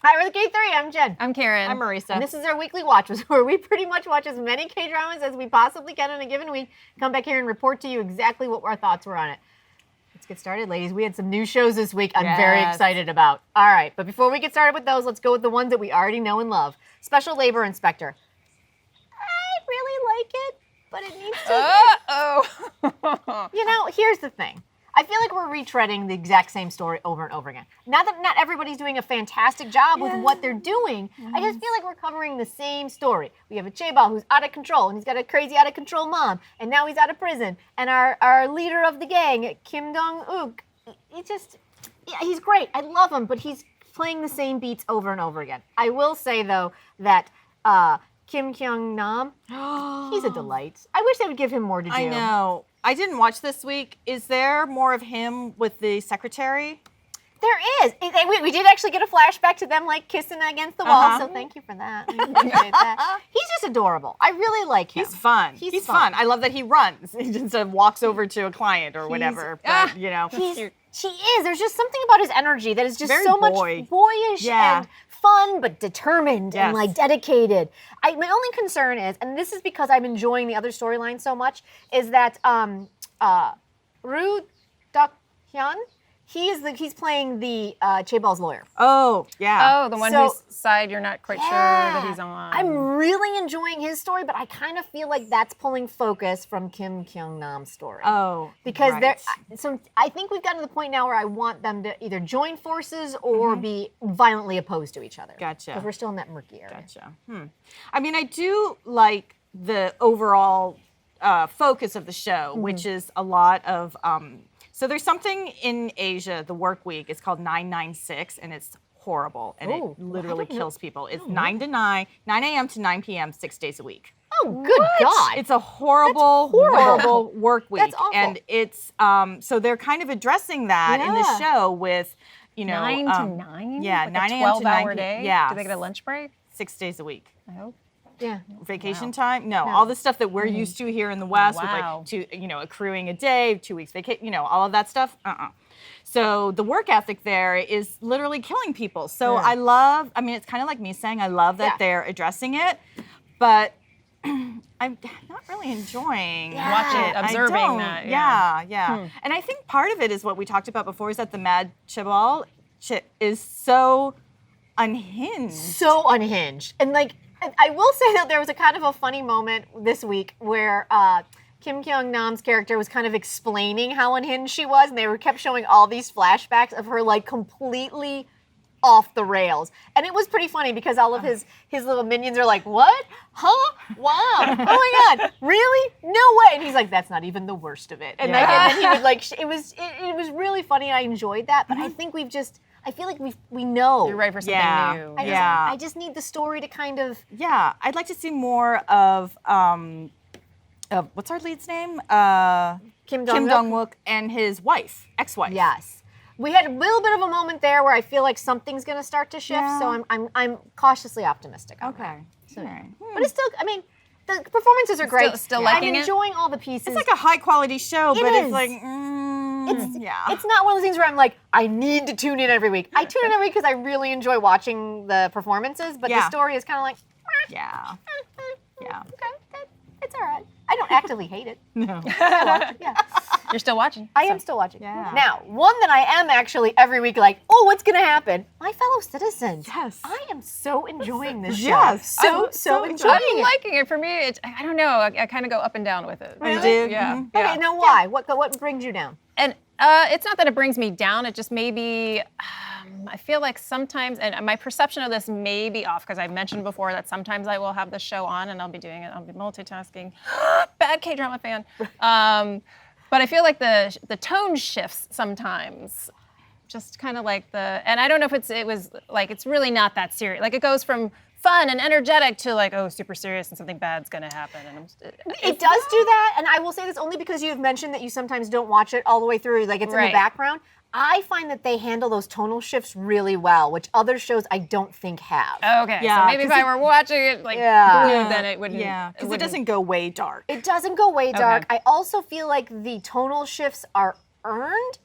Hi, we're the K3. I'm Jen. I'm Karen. I'm Marisa. And this is our weekly watch, where we pretty much watch as many K-dramas as we possibly can in a given week, come back here and report to you exactly what our thoughts were on it. Let's get started, ladies. We had some new shows this week I'm very excited about. All right, but before we get started with those, let's go with the ones that we already know and love. Special Labor Inspector. I really like it, but it needs to... You know, here's the thing. I feel like we're retreading the exact same story over and over again. Now that not everybody's doing a fantastic job with what they're doing, I just feel like we're covering the same story. We have a chaebol who's out of control, and he's got a crazy out of control mom, and now he's out of prison. And our leader of the gang, Kim Dong-wook, he's great. I love him, but he's playing the same beats over and over again. I will say, though, that Kim Kyung-nam, he's a delight. I wish they would give him more to do. I know. I didn't watch this week. Is there more of him with the secretary? There is. We did actually get a flashback to them like kissing against the wall, so thank you for that. I appreciate that. He's just adorable. I really like him. He's fun. He's fun. I love that he runs. He just walks over to a client or whatever. But, you know. She is. There's just something about his energy that is just Very so much boyish and fun, but determined and like dedicated. My only concern is, and this is because I'm enjoying the other storyline so much, is that Roo Duk-hyun, he's playing the chaebol's lawyer. Oh, yeah. Oh, the one whose side you're not quite sure that he's on. I'm really enjoying his story, but I kind of feel like that's pulling focus from Kim Kyung-nam's story. Oh, because I think we've gotten to the point now where I want them to either join forces or be violently opposed to each other. Gotcha. Because we're still in that murky area. Gotcha. I mean, I do like the overall focus of the show, which is a lot of... So there's something in Asia, the work week, it's called 996, and it's horrible, and it literally kills people. It's 9 a.m. to 9 p.m., 6 days a week. Oh, good God. It's a horrible work week. That's awful. And it's, so they're kind of addressing that in the show with, you know. 9 to 9? Yeah, like 9 a a.m. to 9 12-hour day? Yeah. Do they get a lunch break? 6 days a week. I hope. Yeah. Vacation time? No, all the stuff that we're used to here in the West with like accruing a day, 2 weeks vacation, all of that stuff. So the work ethic there is literally killing people. So I mean, it's kind of like me saying I love that they're addressing it, but I'm not really enjoying watching, observing that. Yeah. And I think part of it is what we talked about before is that the mad chaebol is so unhinged. So unhinged. And like, I will say that there was a kind of a funny moment this week where Kim Kyung-nam's character was kind of explaining how unhinged she was, and they kept showing all these flashbacks of her like completely off the rails. And it was pretty funny because all of his little minions are like, what? Huh? Wow. Oh my God. Really? No way. And he's like, that's not even the worst of it. And, and then he would like, it was really funny, and I enjoyed that, but I think I feel like we know. You're ready for something new. I just need the story to kind of... Yeah, I'd like to see more of what's our lead's name? Kim Dong-wook and his wife, ex-wife. Yes. We had a little bit of a moment there where I feel like something's going to start to shift, so I'm cautiously optimistic on that. So, But it's still, I mean, the performances are great. Still liking I'm enjoying all the pieces. It's like a high-quality show, but it's like... It's not one of those things where I'm like, I need to tune in every week. I tune in every week because I really enjoy watching the performances, but the story is kind of like, okay, it's all right. I don't actively hate it. No. You're still watching. I am still watching. Yeah. Now, one that I am actually every week like, oh, what's going to happen? My fellow citizens. Yes. I am so enjoying this show. Yes. So enjoying I'm it. liking it. For me, I don't know. I kind of go up and down with it. You do? Yeah. Okay, now why? What brings you down? And it's not that it brings me down. It just maybe, I feel like sometimes, and my perception of this may be off because I've mentioned before that sometimes I will have the show on and I'll be doing it. I'll be multitasking. Bad K-drama fan. But I feel like the tone shifts sometimes. Just kind of like and I don't know if it was like, it's really not that serious. Like it goes from fun and energetic to like, oh, super serious and something bad's gonna happen. And it does do that, and I will say this only because you've mentioned that you sometimes don't watch it all the way through, like it's in the background. I find that they handle those tonal shifts really well, which other shows I don't think have. Okay, so maybe if I were watching it like glued, then it wouldn't. Yeah, because it doesn't go way dark. It doesn't go way dark. I also feel like the tonal shifts are earned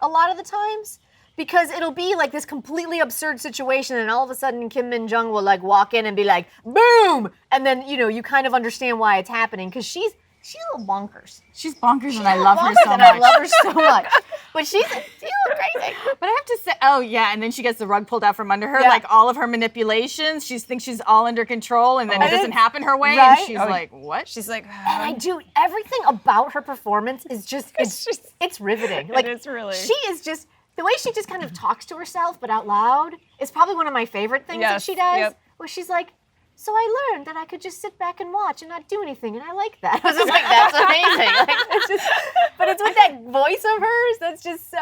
a lot of the times. because it'll be like this completely absurd situation, and all of a sudden Kim Min Jung will like walk in and be like, boom, and then you kind of understand why it's happening because she's a little bonkers. She's bonkers, and I love her so much. I love her so much. But she's crazy. But I have to say, oh yeah, and then she gets the rug pulled out from under her, Yeah. like all of her manipulations. She thinks she's all under control, and then it doesn't happen her way, Right? and she's like, what? She's like, And I do everything about her performance is just it's riveting. Like is really. she is just the way she just kind of talks to herself but out loud is probably one of my favorite things that Yes, she does. yep. Where she's like, so I learned that I could just sit back and watch and not do anything, and I like that. I was just like, that's amazing. Like, but it's with that voice of hers that's just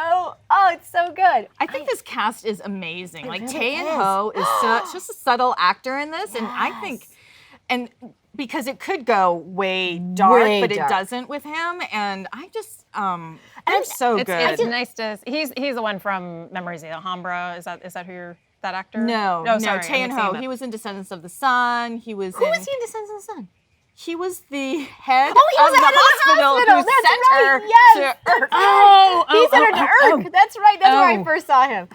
it's so good. I think this cast is amazing. Like really Tae and is. Ho is just a subtle actor in this, and I think, and because it could go way dark, Way but dark. it doesn't with him, and I just they're so it's good. nice to. He's the one from Memories of the Alhambra. Is that who you're? That actor? No, sorry, Tae and I'm mixing Ho. them He up. was in Descendants of the Sun. He was Who in. is he in Descendants of the Sun? He was the head Oh, he was of the head of the hospital hospital. who That's sent right. her Yes, to that's Earth. Oh, He sent her to Urk. That's right. That's where I Oh. first saw him.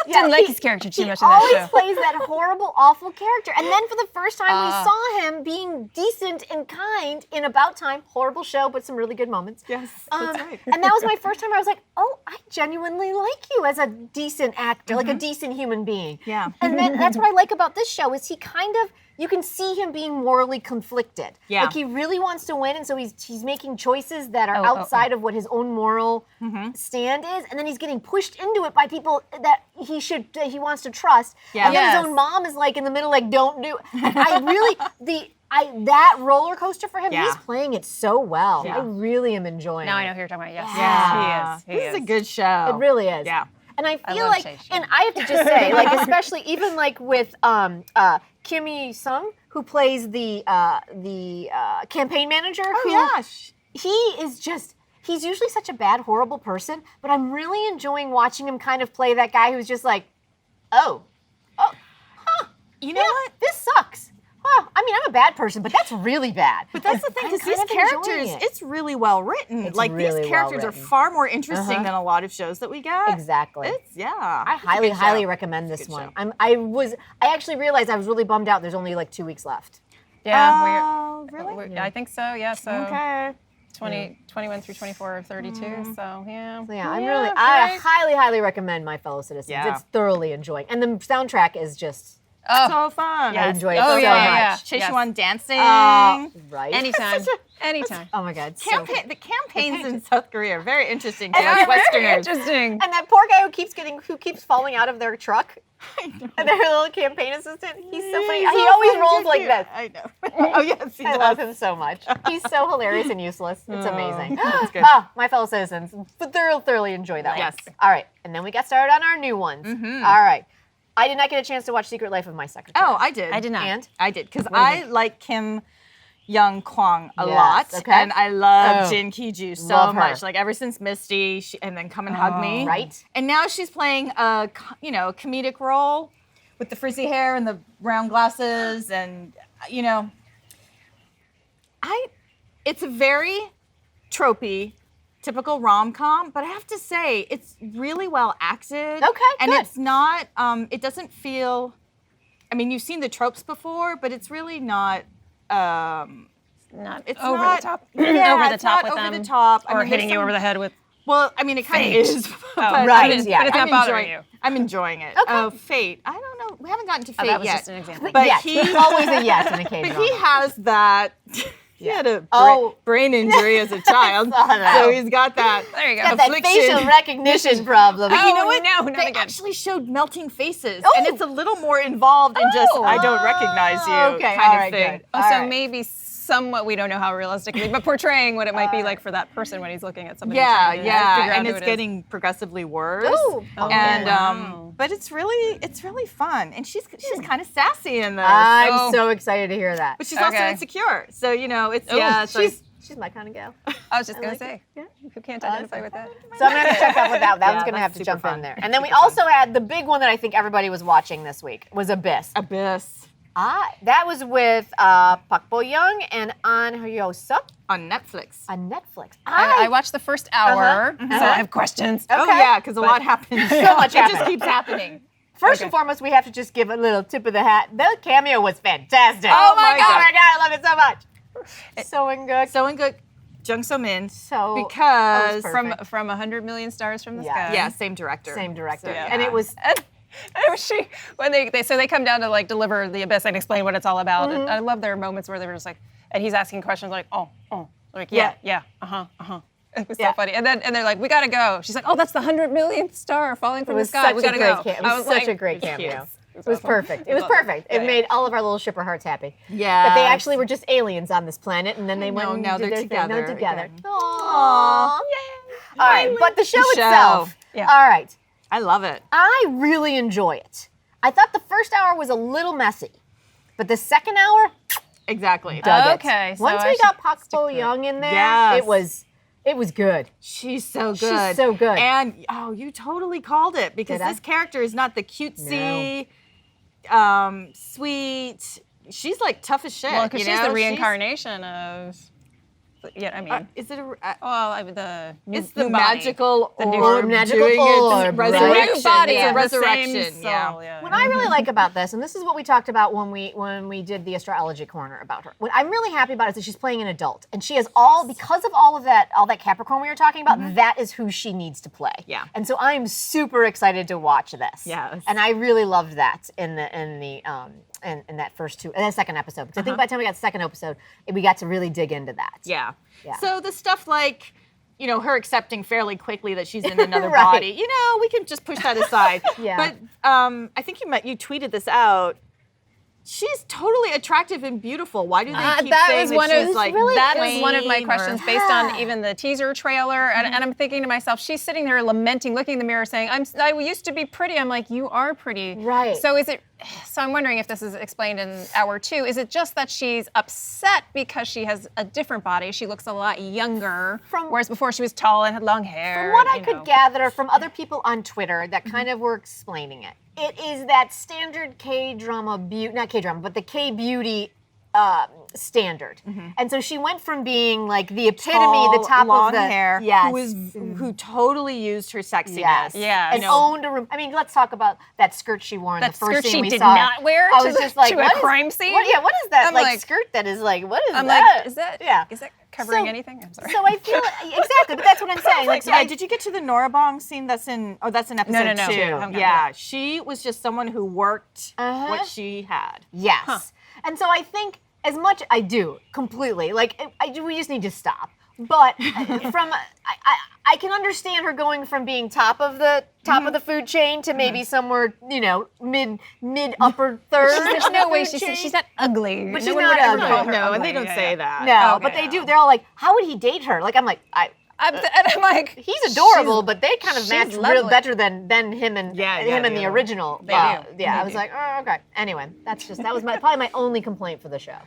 Didn't like his character too much in that He always show. plays that horrible, awful character. And then for the first time, we saw him being decent and kind in About Time. Horrible show, but some really good moments. Yes, that's right. And that was my first time where I was like, oh, I genuinely like you as a decent actor, like a decent human being. Yeah. And then that's what I like about this show is he kind of, you can see him being morally conflicted. Yeah. Like he really wants to win, and so he's making choices that are outside of what his own moral stand is, and then he's getting pushed into it by people that he wants to trust. Yeah. And then Yes. his own mom is like in the middle, like, don't do. And I really that roller coaster for him. Yeah. He's playing it so well. Yeah. I really am enjoying Now it. I know who you're talking about. Yes, Yeah. he is. This is a good show. It really is. Yeah. And I feel love like, Chae Shi. and I have to just say, like, especially even like with Kim Yi-sung, who plays the campaign manager. Oh gosh. He is just, he's usually such a bad, horrible person, but I'm really enjoying watching him kind of play that guy who's just like, You know what? this sucks. Well, I mean, I'm a bad person, but that's really bad. But that's the thing, because these characters, it's really well written. It's Like really these characters well are written. far more interesting than a lot of shows that we get. Exactly. It's I it's a highly, good highly show. recommend this It's a one. good I actually realized I was really bummed out. There's only like 2 weeks left. Yeah, Oh, really? I think so. Yeah, so Okay. 21 through 24 or 32. So yeah. So yeah, Yeah, I right. highly, highly recommend My Fellow Citizens. Yeah. It's thoroughly enjoying, and the soundtrack is just So fun. I enjoy it Oh, so yeah, much. Chase Yes. you on dancing. Right. Anytime. Anytime. Oh my God. So Campaign, good. the campaigns in South Korea are very interesting to And us they're very Westerners. Interesting. And that poor guy who keeps falling out of their truck, and their little campaign assistant. He's so funny. He's He so always funny, rolls so like cute. this. I know. Oh yes, he I does. love him so much. He's so hilarious and useless. It's amazing. that's good. Ah, My Fellow Citizens. But thoroughly enjoy that Yes. one. All right. And then we got started on our new ones. All right. I did not get a chance to watch Secret Life of My Secretary. Oh, I did. I did not. And? I did because do you I think? like Kim Young Kwang a Yes, lot, okay. and I love Oh. Jin Ki-ju so Love her. much. Like ever since Misty, and then Come and Hug Me, Right. And now she's playing a comedic role with the frizzy hair and the round glasses, and it's a very tropey, typical rom-com, but I have to say it's really well acted. Okay, and good. it's not. It doesn't feel. I mean, you've seen the tropes before, but it's really not. Not It's over not, the top. Yeah, over the it's top not with over them. the top. Or there's hitting you some- over the head with. Well, I mean, it kind Fate. of is. but right, I'm, yeah. But it's not bothering enjoying, you. I'm enjoying it. Okay. Fate. I don't know. We haven't gotten to Fate That was yet. just an example. But yes. he always a yes in a K But drama. he has that. He had a brain injury as a child, that. so he's got that. There you go. Got that affliction. facial recognition problem. But you know Oh, what? no, not they again. actually showed melting faces, Oh. and it's a little more involved than just "I don't recognize you" Okay, kind all of right, thing. good. Oh, All so right. maybe somewhat, we don't know how realistically, but portraying what it might be like for that person when he's looking at somebody. Yeah, trying to figure yeah, out and who it's it is. getting progressively worse. Ooh, And wow. but it's really fun, and she's kind of sassy in this. I'm Oh. so excited to hear that. But she's also Okay. insecure, so it's Ooh, yeah. So She's my kind of gal. I was just going like to say, it. who can't identify with that? So I'm gonna have to check out with that. That Yeah, one's gonna that's have to super jump fun. in there. And then we Super fun. also had the big one that I think everybody was watching this week was Abyss. Abyss. That was with Park Bo Young and An Hyo Suk. on Netflix. On Netflix. I watched the first hour, so I have questions. Oh yeah, because a lot happens. So much It just happened. keeps happening. First and foremost, we have to just give a little tip of the hat. The cameo was fantastic. Oh my God. Oh my God, I love it so much. So good. So in good, Jung So Min. So Because oh, From 100 Million Stars from the Yeah. Sky. yeah, same director. Same director. Yeah. And it was And she, when they come down to like deliver the abyss and explain what it's all about. And I love their moments where they were just like, and he's asking questions like, like yeah, It was so funny. And they're like, we gotta go. She's like, oh, that's the 100 millionth star falling from the sky. We gotta go. It was such a great cameo. It was perfect. It was perfect. It made all of our little shipper hearts happy. Yeah. But they actually were just aliens on this planet, and then they went and now did they're their thing. Now they're together together. again. Aww. Yay. All right, but the show The show. itself. Yeah. All right. I love it. I really enjoy it. I thought the first hour was a little messy, but the second hour, Exactly. dug it. Okay, so Once I we should got Pak stick Bo to it. Young in there, Yes. it was good. She's so good. She's so good. And you totally called it because Did I? this character is not the cutesy, sweet. She's like tough as shit. Well, because you she's know? the reincarnation of, yeah, I mean, Is it a? the new, It's the new body. magical The new orb magical doing its orb, right? resurrection. New body, It's a yeah. The resurrection. same soul, yeah. What I really like about this, and this is what we talked about when we did the astrology corner about her. What I'm really happy about is that she's playing an adult, and she has because of all that Capricorn we were talking about. That is who she needs to play. Yeah. And so I'm super excited to watch this. Yes. And I really loved that in that second episode. Because I think by the time we got the second episode, we got to really dig into that. Yeah. Yeah. So the stuff like, her accepting fairly quickly that she's in another Right. body, we can just push that aside. Yeah. But I think you tweeted this out. She's totally attractive and beautiful. Why do they keep that saying was that one she's of like that was one of my plain questions or- based on even the teaser trailer, and I'm thinking to myself, she's sitting there lamenting, looking in the mirror, saying, I used to be pretty." I'm like, "You are pretty." Right. So So I'm wondering if this is explained in hour 2. Is it just that she's upset because she has a different body? She looks a lot younger, whereas before she was tall and had long hair. From what I could gather from other people on Twitter that kind of were explaining it, it is that standard K-drama not K-drama, but the K-beauty standard. And so she went from being like the epitome, Tall, the top long of the hair, yes, who totally used her sexiness. yes, Yeah, and owned a room. I mean, let's talk about that skirt she wore in That the first skirt scene she we did saw. not wear I to was the- just like, to a what is- crime scene? What is that I'm like like- skirt that is like? What is I'm that? like, is that covering So- anything? I'm sorry. So I feel exactly, but that's what I'm saying. Like, so Yeah, did you get to the Norabong scene? That's in episode no. 2. Okay. Yeah, she was just someone who worked what she had. yes. And so I think as much I do completely. Like we just need to stop. But I can understand her going from being top of the food chain to maybe somewhere mid upper third. There's no way food chain. she's not ugly. But no she's one not would ever ugly. call her No, ugly. and they don't Yeah, say yeah. that. No, Okay. but they do. They're all like, how would he date her? Like I'm like And I'm like, he's adorable, but they kind of she's match real lovely. better than him and the original. They do. Yeah, I was like, oh, okay. Anyway, that was probably my only complaint for the show.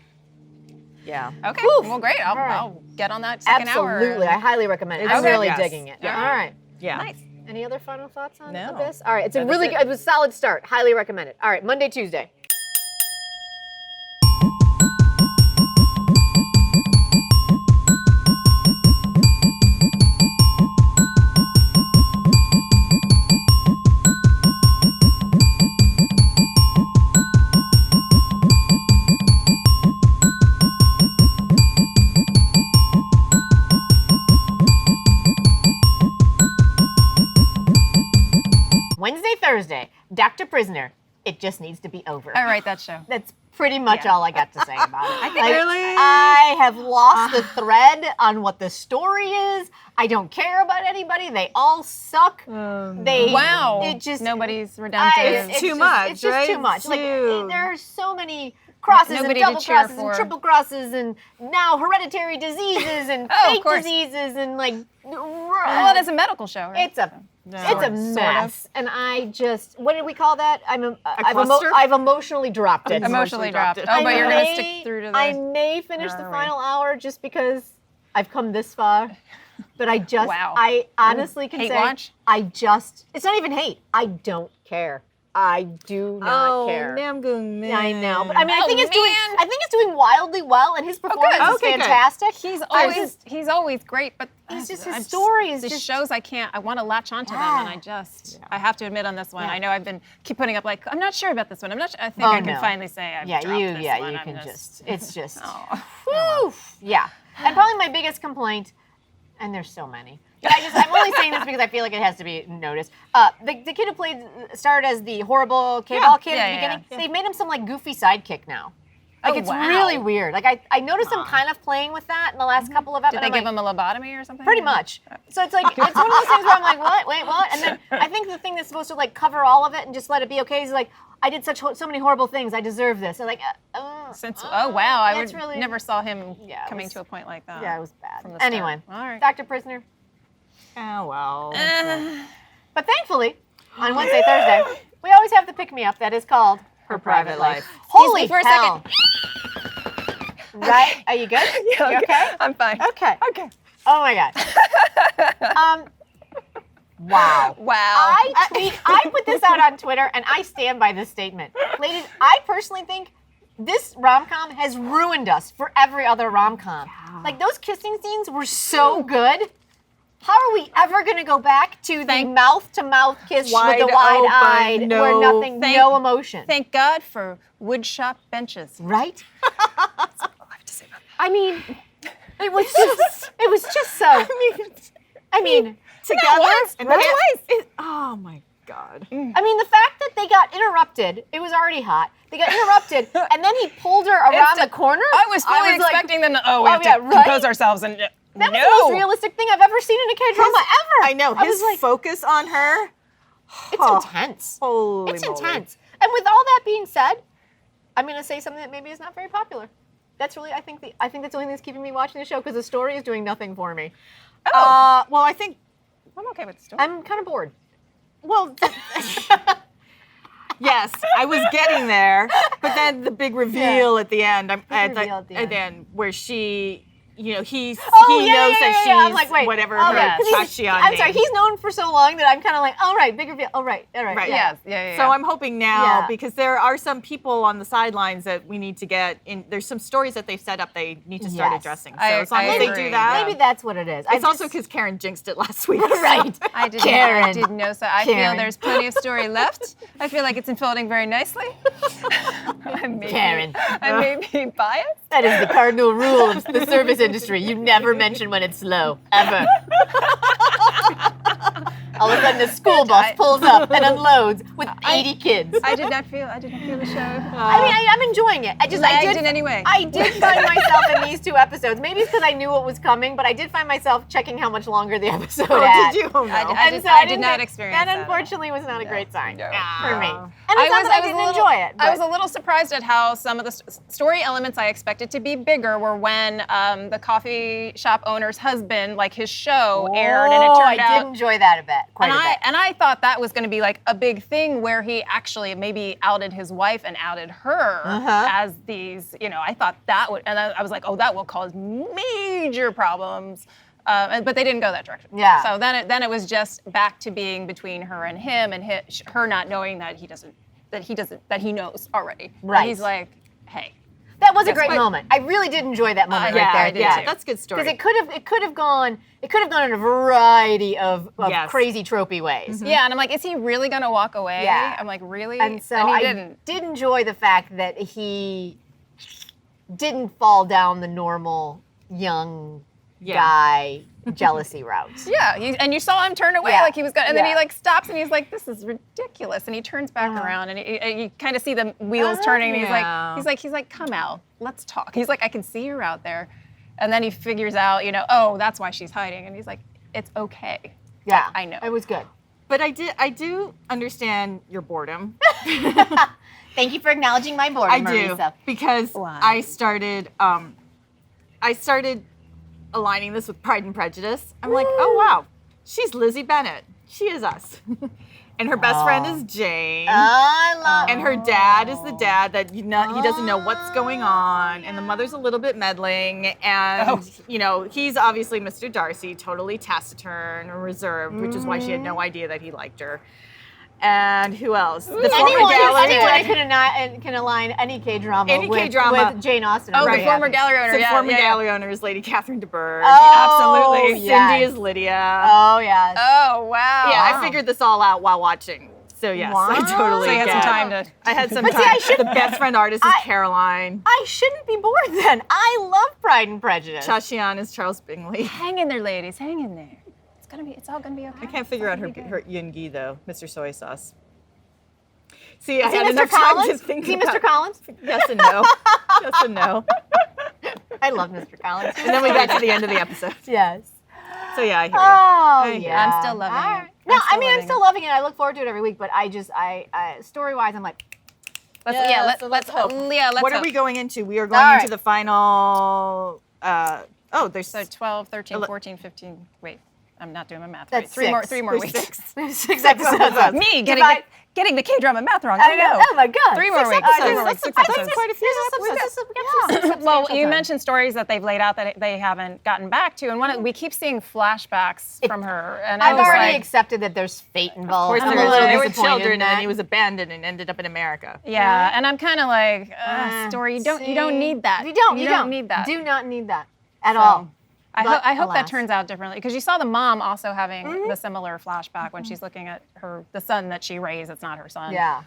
Yeah. okay, well, great. I'll get on that second hour. Absolutely, I highly recommend it. I'm Okay. really Yes. digging it. Yeah. All right. Yeah. Nice. Any other final thoughts on No. this? All right, it's a That is really it. good, it was a solid start. Highly recommend it. All right, Monday, Tuesday. Wednesday, Thursday, Dr. Prisoner. It just needs to be over. I write that show. That's pretty much all I got to say about it. I Really? I have lost the thread on what the story is. I don't care about anybody. They all suck. Wow. It just nobody's redemptive. It's too much, It's just right? too much. Like Too- there are so many crosses and Nobody to double cheer crosses for. and triple crosses and now hereditary diseases and Oh, of fake course. diseases and like. Well, it is a medical show, right? It's a Sort of. mess, and I just what did we call that? cluster? I've emotionally dropped it. Emotionally dropped. it. Oh, but you're going to may- stick through to the... I may finish the Alright. final hour just because I've come this far, but I just Wow. I honestly can Hate say watch? it's not even hate. I don't care. I do not care. Namgoong, man. I know, but I mean, I think it's man. doing wildly well, and his performance is Okay, good. fantastic. He's always great, but He's just his story is the just shows I want to latch onto them, and I have to admit on this one, Yeah. I know keep putting up like I'm not sure about this one. I think Oh, I can no. finally say I've dropped this one. you I'm can just it's just Oh. whew, yeah. And probably my biggest complaint, and there's so many. But I'm only saying this because I feel like it has to be noticed. The kid who started as the horrible K-ball kid at the beginning, they made him some like goofy sidekick now. Like it's really weird. Like I noticed him kind of playing with that in the last couple of episodes. Did they give him a lobotomy or something? Pretty much. So it's like it's one of those things where I'm like, what? Wait, what? And then I think the thing that's supposed to like cover all of it and just let it be okay is like, I did so many horrible things. I deserve this. And like, oh wow, I never saw him coming to a point like that. Yeah, it was bad. From the start. Anyway, all right. Dr. Prisoner. Oh, well. But thankfully, on Wednesday, Thursday, we always have the pick-me-up that is called Her Private Life. Holy Excuse me for a hell. Right? Are you good? Yeah, You okay? I'm fine. Okay. Okay. Oh my God. Wow. Wow. I put this out on Twitter, and I stand by this statement. Ladies, I personally think this rom-com has ruined us for every other rom-com. Yeah. Like, those kissing scenes were so good. How are we ever going to go back to the mouth-to-mouth kiss with the wide-eyed, where nothing, no emotion? Thank God for woodshop benches. Right? That's all I have to say about that. I mean, it was just so. I mean, Together once, and right? twice. Oh my God. I mean, the fact that they got interrupted, it was already hot. They got interrupted, and then he pulled her around the corner. I was fully expecting them to, we have to compose ourselves and that was the most realistic thing I've ever seen in a K-drama ever. I know. His focus on her. It's intense. Holy It's moly. intense. And with all that being said, I'm going to say something that maybe is not very popular. That's really, I think that's the only thing that's keeping me watching the show, because the story is doing nothing for me. Well, I think I'm okay with the story. I'm kind of bored. Well, yes, I was getting there, but then the big reveal at the end. Where she, he knows that she's I'm like, wait, whatever oh, her yeah, 'cause Chachian I'm name. sorry, he's known for so long that I'm kind of like, all right, big reveal. All right. Right. Yeah. So I'm hoping now, Yeah. because there are some people on the sidelines that we need to get in. There's some stories that they've set up they need to start Yes. addressing. So I as long as they agree. do that, Maybe that's what it is. it's also because Karen jinxed it last week. Right. I did Karen. know so. I feel Karen. there's plenty of story left. I feel like it's unfolding very nicely. Karen. I may be biased. That is the cardinal rule of the service industry. You never mention when it's slow, ever. All of a sudden, the school bus pulls up and unloads with 80 kids. I did not feel the show. I mean, I'm enjoying it. I Lagged in any way. I did find myself in these 2 episodes. Maybe it's because I knew what was coming, but I did find myself checking how much longer the episode had. Did you? Oh, no. I did not experience that. That unfortunately was not a great sign for me. No. And it's not that I didn't enjoy it. I was a little surprised at how some of the story elements I expected to be bigger were when the coffee shop owner's husband, like his show, aired, and it turned out. I did enjoy that a bit. Quite a bit. And I thought that was going to be like a big thing where he actually maybe outed his wife and outed her as these, I thought that would, and I was like, oh, that will cause major problems. But they didn't go that direction. Yeah. So then it was just back to being between her and him, and her not knowing that he knows already. Right. And he's like, hey. That was a great moment. I really did enjoy that moment right there. I did too. That's a good story. Because it could have gone in a variety of crazy tropey ways. Yeah, and I'm like, is he really gonna walk away? Yeah. I'm like, really? And so he I didn't. did enjoy the fact that he didn't fall down the normal young guy jealousy route. Yeah, and you saw him turn away like he was going, and then he like stops and he's like, "This is ridiculous," and he turns back around and you kind of see the wheels turning. And he's like, "Come Al, let's talk." He's like, "I can see you're out there," and then he figures out, oh, that's why she's hiding, and he's like, "It's okay." Yeah, I know. It was good. But I do understand your boredom. Thank you for acknowledging my boredom, I do, Marisa. because I started aligning this with Pride and Prejudice. I'm like, oh wow, she's Lizzie Bennet. She is us. And her best friend is Jane. I love And her dad is the dad that he doesn't know what's going on, and the mother's a little bit meddling, and he's obviously Mr. Darcy, totally taciturn and reserved, which is why she had no idea that he liked her. And who else? The former Anyone gallery can align any K-drama, Any with, K-drama. with Jane Austen. Oh, Right. the former gallery owner. The Yeah, former yeah. gallery owner is Lady Catherine de Bourgh. Oh, Absolutely. yes. Cindy is Lydia. Oh, yes. Oh, wow. Yeah, wow. I figured this all out while watching. So yes, Wow. I totally So you had get some it. time to. I had some But see, time. I should- The best friend artist is Caroline. I shouldn't be bored then. I love Pride and Prejudice. Chachian is Charles Bingley. Hang in there, ladies. Hang in there. It's all gonna be okay. I can't figure out her Yoongi though, Mr. Soy Sauce. See, I Is he had Mr. enough time Collins? to think Is he about Mr. Collins? Yes and no. Yes and no. I love Mr. Collins. And then we got to the end of the episode. Yes. So yeah, I hear you. Oh, I hear yeah. I'm still loving it. All right. I'm No, still I mean, I'm loving still it. loving it. I look forward to it every week, but I story-wise, I'm like, Let's hope. Yeah, let's What are hope. we going into? We are going All into right. the final. There's So 12, 13, Ele- 14, 15. Wait, I'm not doing my math That's right. Three more There's weeks. six episodes. Me Divide- getting the K-drama math wrong. I know. Oh my God. 3 more Six weeks. episodes. 3 more weeks. 6 I think episodes. quite a few episodes. Well, you mentioned stories that they've laid out that they haven't gotten back to, and we keep seeing flashbacks from her. And I I've was already like, accepted that there's fate Of involved. course, I'm a there little is. They were disappointed children, in and then that. he was abandoned and ended up in America. yeah, and I'm kind of like, story. You don't need that. You don't need that. Do not need that at all. I But hope that alas. turns out differently because you saw the mom also having the similar flashback when she's looking at the son that she raised. It's not her son. Yeah.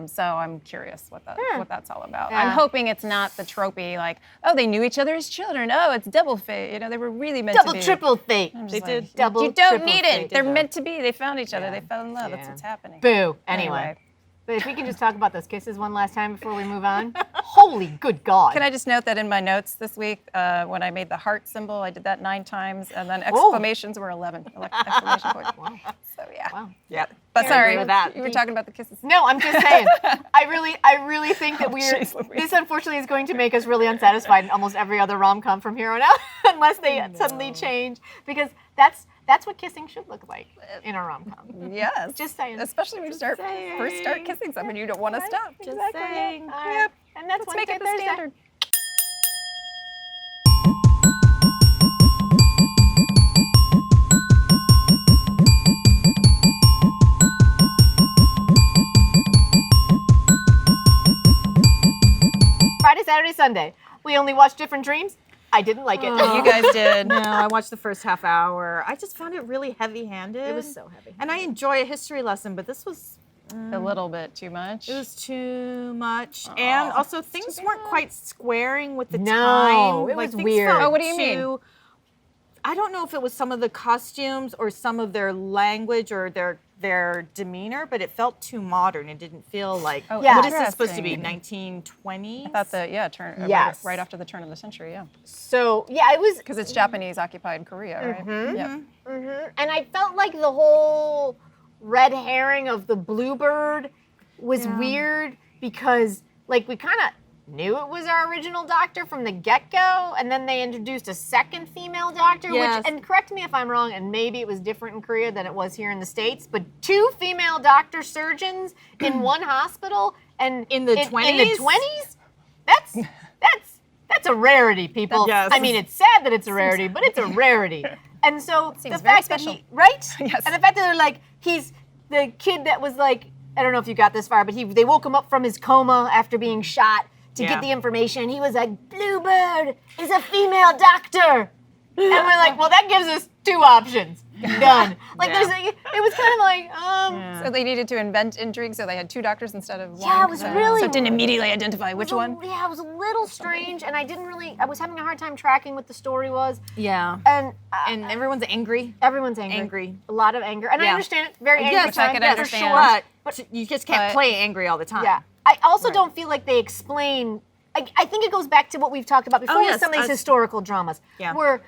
So I'm curious what that's all about. Yeah. I'm hoping it's not the tropey like, oh, they knew each other as children. Oh, it's double fate. You know, they were really meant Double, to be. triple fate. I'm just They like, did. Double, You don't triple need fate. it. They're meant to be. They found each other. Yeah. They fell in love. That's Yeah. what's happening. Boo. Anyway. But if we can just talk about those kisses one last time before we move on. Holy good God. Can I just note that in my notes this week, when I made the heart symbol, I did that 9 times, and then exclamations were 11. Exclamation points. Wow. So yeah. Wow. Yeah. But sorry, with that. you were talking about the kisses. No, I'm just saying. I really think that jeez Louise. this unfortunately is going to make us really unsatisfied in almost every other rom-com from here on out, unless they suddenly change, because that's what kissing should look like in a rom-com. Yes. Just saying. Especially when you first start kissing someone, you don't want to stop. Just Exactly. saying. All right. Yep. And that's Let's make it the Thursday. standard. Friday, Saturday, Sunday. We only watched Different Dreams. I didn't like it. You guys did. No, I watched the first half hour. I just found it really heavy-handed. It was so heavy. And I enjoy a history lesson, but this was A little bit too much. it was too much. And also things weren't quite squaring with the No, time. it was things weird. felt Oh, what do you mean? I don't know if it was some of the costumes or some of their language or their demeanor, but it felt too modern. It didn't feel like Yeah. what is this supposed to be? interesting. 1920s? I thought turn Yes. right after the turn of the century, yeah. So yeah, it was. Because it's Japanese occupied Korea, right? Mm-hmm. Yep. And I felt like the whole red herring of the bluebird was weird because, like, we kind of knew it was our original doctor from the get-go, and then they introduced a second female doctor, Yes. which, and correct me if I'm wrong, and maybe it was different in Korea than it was here in the States, but 2 female doctor surgeons in one hospital, and In the 20s? In the 20s? That's a rarity, people. Yes. I mean, it's sad that it's a rarity, but it's a rarity. And so Seems the very fact that special. he, right? Yes. And the fact that they're like, he's the kid that was like, I don't know if you got this far, but they woke him up from his coma after being shot to Yeah. get the information. He was like, Bluebird is a female doctor. And we're like, well, that gives us 2 options. Done. Like, Yeah. it was kind of like, So they needed to invent intrigue, so they had 2 doctors instead of 1. Yeah, it was really- So it didn't immediately identify which one. Yeah, it was a little strange, and I was having a hard time tracking what the story was. Yeah. And And everyone's angry. everyone's angry. Angry. A lot of anger. And I Yeah. understand it. Very angry Yes, time. I could yeah, for understand. sure. But you just can't But- play angry all the time. Yeah. I also don't feel like they explain. I think it goes back to what we've talked about before with yes, some of these us- historical dramas, Yeah. where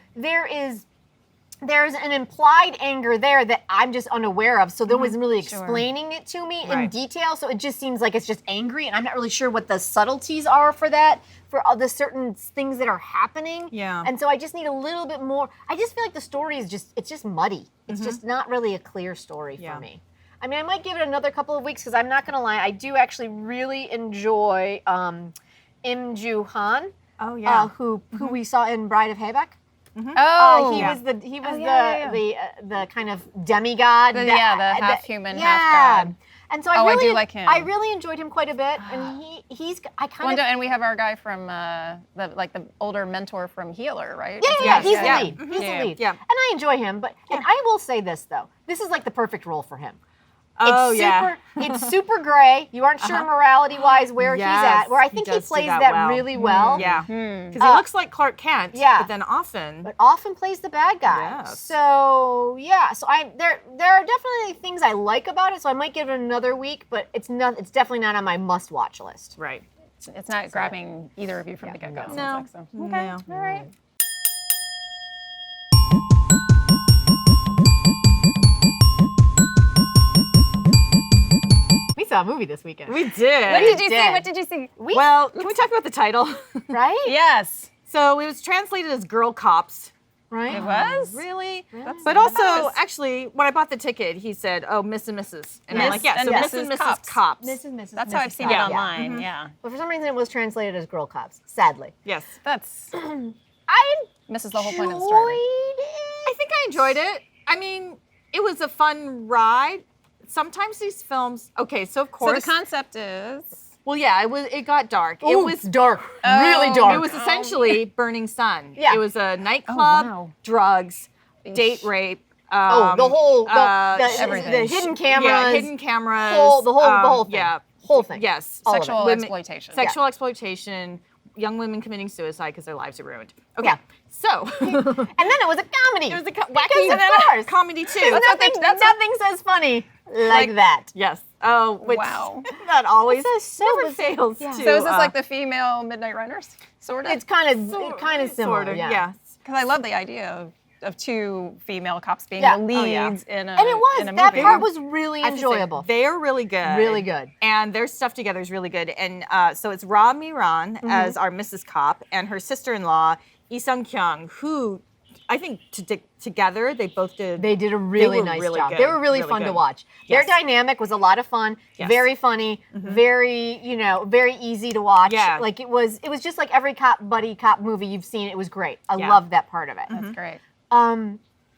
there's an implied anger there that I'm just unaware of. So no one's really explaining it to me in Right. detail. So it just seems like it's just angry, and I'm not really sure what the subtleties are for that, for all the certain things that are happening. Yeah. And so I just need a little bit more. I just feel like the story is just muddy. It's just not really a clear story Yeah. for me. I mean, I might give it another couple of weeks because I'm not going to lie, I do actually really enjoy Im Joo Han, Oh yeah. who we saw in Bride of Habaek. Oh, He yeah. was the yeah. kind of demigod. The that- half human, yeah. half god. And so I I do like him. I really enjoyed him quite a bit, and And we have our guy from the older mentor from Healer, right? Yeah, he's the lead. He's Yeah. the lead. Yeah. And I enjoy him, but and I will say this though. This is like the perfect role for him. Oh, It's yeah. It's super gray. You aren't sure morality-wise where he's at. Where I think he does do plays that well. really well. Yeah. Because he looks like Clark Kent, yeah. but then often. But often plays the bad guy. Yes. So yeah. So there are definitely things I like about it. So I might give it another week, but it's definitely not on my must-watch list. Right. It's not grabbing either of you from the get-go. it No. sounds like, so. Okay. All right. We saw a movie this weekend. We did. What did you did. see? What did you see? Well, can we talk about the title? Right? Yes. So it was translated as Girl Cops. Right? It was? Really? That's- But I also, thought it was- actually, when I bought the ticket, he said, "Oh, Miss and Mrs." And I'm Miss like, "Yeah, and so Miss Mrs. and Mrs. Cops. Cops." Mrs. That's how I've seen it Yeah. online. Yeah. But for some reason, it was translated as Girl Cops. Sadly. Yes. That's I misses the whole point of the enjoyed story. it. I think I enjoyed it. I mean, it was a fun ride. Sometimes these films, okay, so of So course, the concept is well, yeah, it got dark. It Ooh, was it's dark. Really dark. It was essentially Burning Sun. Yeah. It was a nightclub, wow. drugs, date rape. the whole everything. the hidden cameras. Yeah, hidden cameras. the whole thing. Yeah, Whole thing. yes. All of it. sexual Women- exploitation. Sexual exploitation, young women committing suicide because their lives are ruined. Okay, Yeah. so And then it was a comedy. it was a Because wacky of course. comedy too. Nothing says funny like that. Yes. Oh, which Wow. that always so never bizarre. fails. Yeah. To, So is this like the female Midnight Runners, sort of? It's kind of similar. sort of, yeah. yes. Because I love the idea of two female cops being Yeah. the Oh, leads yeah. in a And it was in a that movie. part was really I have to say, enjoyable. They're really good. Really good. And their stuff together is really good. And so it's Ra Mi-ran as our Mrs. Cop and her sister-in-law, Lee Sung-kyung, who I think together they both did. They did a really were nice really job. good, They were really fun to good. watch. Yes. Their dynamic was a lot of fun, Yes. very funny, very, very easy to watch. Yeah. Like it was just like every buddy cop movie you've seen. It was great. I Yeah. loved that part of it. That's great.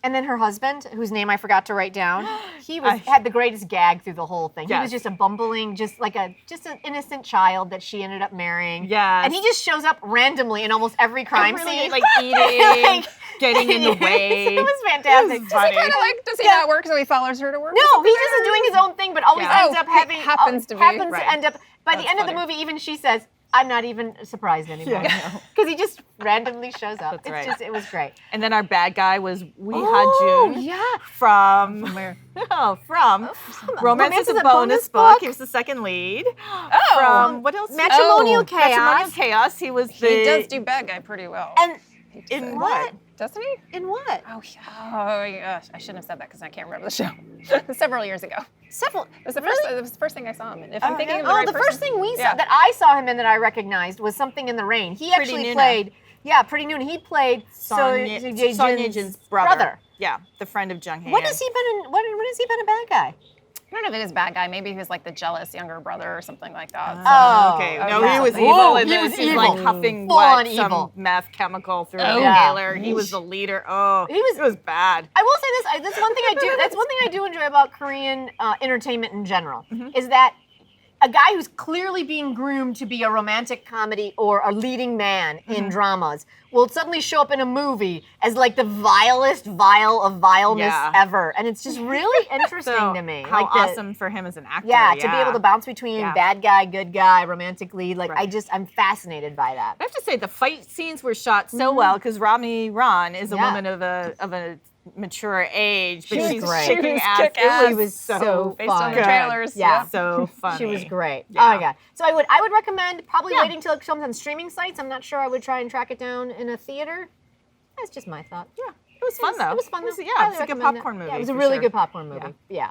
And then her husband, whose name I forgot to write down, he had the greatest gag through the whole thing. He Yes. was just a bumbling, just an innocent child that she ended up marrying. Yes. And he just shows up randomly in almost every crime really, scene. like eating, Like- getting in the way. It was fantastic. It was funny. Does he not work so he follows her to work? No, he's just doing his own thing, but always Yeah. ends up Oh, having happens to be. happens Right. to end up by the That's end of the funny. movie. Even she says, "I'm not even surprised anymore," Yeah. because he just randomly shows up. That's right. It was great. And then our bad guy was Wee Oh, Ha-jun yeah. from Where? from Romance is a Bonus Book. He was the second lead. Oh, From what else? Matrimonial Chaos. Matrimonial Chaos. He was the. he does do bad guy pretty well. And in what? what? Doesn't he? In what? Oh, yeah. I shouldn't have said that because I can't remember the show. Several years ago. Several. It was the first thing I saw him in. If I'm thinking of the Oh, right the person. first thing we saw Yeah. that I saw him in that I recognized was Something in the Rain. He Pretty actually Nuna. played. Yeah, Pretty Noon. He played Sonya Jin's brother. Yeah, the friend of Jung Hae. When has he been in? When has he been a bad guy? I don't know if it is bad guy. Maybe he was like the jealous younger brother or something like that. Oh, okay. okay. No, he was Whoa, evil in he this. was He's evil. like huffing Full on what, evil. some meth chemical through Oh. an Yeah. inhaler. He was the leader. Oh, He was- it was bad. I will say this. That's one thing I do. That's one thing I do enjoy about Korean entertainment in general. Mm-hmm. Is that a guy who's clearly being groomed to be a romantic comedy or a leading man Mm-hmm. in dramas will suddenly show up in a movie as like the vilest vial of vileness Yeah. ever, and it's just really interesting So to me. how like the- awesome for him as an actor. Yeah, to be able to bounce between Yeah. bad guy, good guy, romantic lead. Like Right. I'm fascinated by that. I have to say the fight scenes were shot so well because Rami Ran is a Yeah. woman of a mature age, but She was she's great. kicking She was ass. kick-ass. It She was so Based on fun. the good. trailers. Yeah. So funny. She was great. Yeah. Oh my god! So I would recommend probably Yeah. waiting till it comes on streaming sites. I'm not sure I would try and track it down in a theater. That's just my thought. Yeah, it was fun though. It was fun. It was, though. yeah, Highly it's a good recommend it. popcorn movie. Yeah, it was a for really sure. good popcorn movie. Yeah.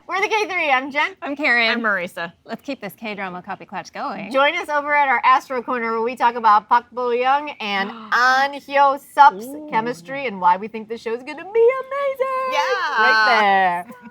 We're the K3. I'm Jen. I'm Karen. I'm Marisa. Let's keep this K-drama copy klatch going. Join us over at our Astro Corner where we talk about Park Bo-young and An Hyo-sup's chemistry and why we think the show's gonna be amazing. Yeah. Right there.